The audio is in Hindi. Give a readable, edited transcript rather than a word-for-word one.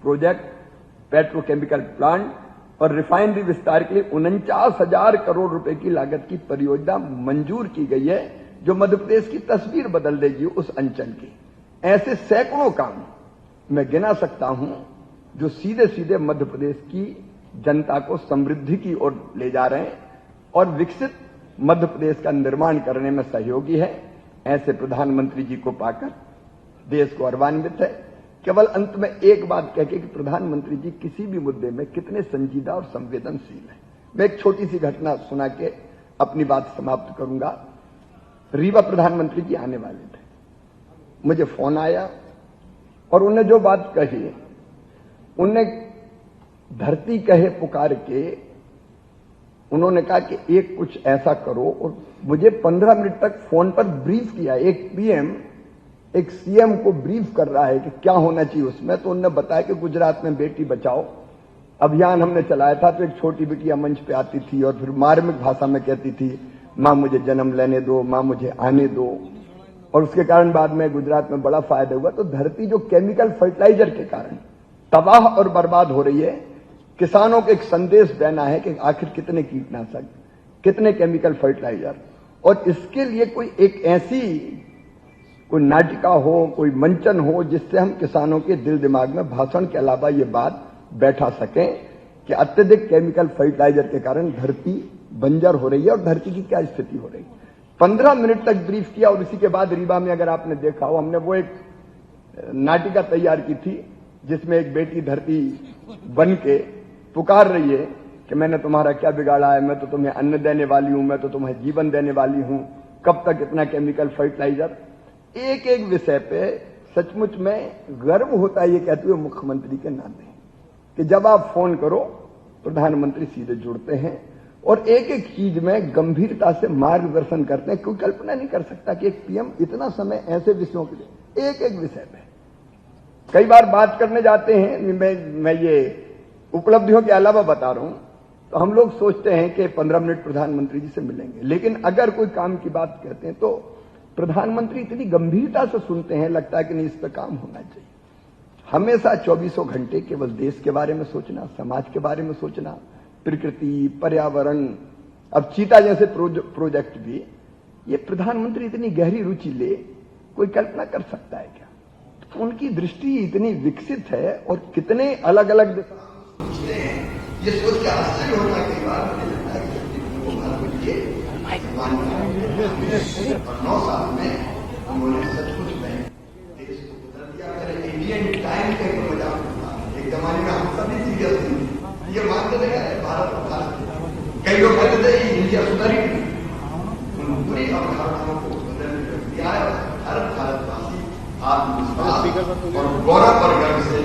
प्रोजेक्ट, पेट्रोकेमिकल प्लांट और रिफाइनरी विस्तार के लिए 49,000 करोड़ रुपए की लागत की परियोजना मंजूर की गई है, जो मध्य प्रदेश की तस्वीर बदल देगी उस अंचल की। ऐसे सैकड़ों काम मैं गिना सकता हूं जो सीधे सीधे मध्य प्रदेश की जनता को समृद्धि की ओर ले जा रहे हैं और विकसित मध्य प्रदेश का निर्माण करने में सहयोगी है। ऐसे प्रधानमंत्री जी को पाकर देश को गर्वान्वित है। केवल अंत में एक बात कह के कि प्रधानमंत्री जी किसी भी मुद्दे में कितने संजीदा और संवेदनशील हैं। मैं एक छोटी सी घटना सुना के अपनी बात समाप्त करूंगा। रीवा प्रधानमंत्री जी आने वाले थे, मुझे फोन आया और उन्हें जो बात कही, उन्हें धरती कहे पुकार के उन्होंने कहा कि एक कुछ ऐसा करो, और मुझे 15 मिनट तक फोन पर ब्रीफ किया। एक पीएम एक सीएम को ब्रीफ कर रहा है कि क्या होना चाहिए उसमें। तो उन्होंने बताया कि गुजरात में बेटी बचाओ अभियान हमने चलाया था, तो एक छोटी बिटिया मंच पे आती थी और फिर मार्मिक भाषा में कहती थी, मां मुझे जन्म लेने दो, मां मुझे आने दो, और उसके कारण बाद में गुजरात में बड़ा फायदा हुआ। तो धरती जो केमिकल फर्टिलाइजर के कारण तबाह और बर्बाद हो रही है, किसानों को एक संदेश देना है कि आखिर कितने कीटनाशक, कितने केमिकल फर्टिलाइजर, और इसके लिए कोई एक ऐसी कोई नाटिका हो, कोई मंचन हो जिससे हम किसानों के दिल दिमाग में भाषण के अलावा ये बात बैठा सकें कि अत्यधिक केमिकल फर्टिलाइजर के कारण धरती बंजर हो रही है और धरती की क्या स्थिति हो रही है। 15 मिनट तक ब्रीफ किया और इसी के बाद रीवा में अगर आपने देखा हो, हमने वो एक नाटिका तैयार की थी जिसमें एक बेटी धरती बन के पुकार रही है कि मैंने तुम्हारा क्या बिगाड़ा है, मैं तो तुम्हें अन्न देने वाली हूं, मैं तो तुम्हें जीवन देने वाली हूं, कब तक इतना केमिकल फर्टिलाइजर। एक एक विषय पे सचमुच में गर्व होता है ये कहते हुए मुख्यमंत्री के नाते कि जब आप फोन करो प्रधानमंत्री सीधे जुड़ते हैं और एक एक चीज में गंभीरता से मार्गदर्शन करते हैं। कोई कल्पना नहीं कर सकता कि एक पीएम इतना समय ऐसे विषयों के लिए एक एक विषय में। कई बार बात करने जाते हैं, मैं ये उपलब्धियों के अलावा बता रहा हूं, तो हम लोग सोचते हैं कि 15 मिनट प्रधानमंत्री जी से मिलेंगे, लेकिन अगर कोई काम की बात कहते हैं तो प्रधानमंत्री इतनी गंभीरता से सुनते हैं, लगता है कि नहीं, इस पर काम होना चाहिए। हमेशा 24 घंटे केवल देश के बारे में सोचना, समाज के बारे में सोचना, प्रकृति, पर्यावरण, अब चीता जैसे प्रोजेक्ट भी, ये प्रधानमंत्री इतनी गहरी रुचि ले, कोई कल्पना कर सकता है क्या? तो उनकी दृष्टि इतनी विकसित है और कितने अलग अलग सोचते हैं, ये सोच के आश्चर्य होता है। कई बार मुझे लगता है कि 9 साल में उन्होंने सचमुच में देश को बदल दिया। इंडियन टाइम का एक मजाक था, एक जमाने में हम सभी सीरियस थे, ये मानते थे भारत और भारत, कई लोग कहते थे इंडिया सुधरी नहीं, उन पूरी अवधारणाओं को बदलने कर दिया है। भारतवासी आत्मविश्वास और गौरव पर गर्व से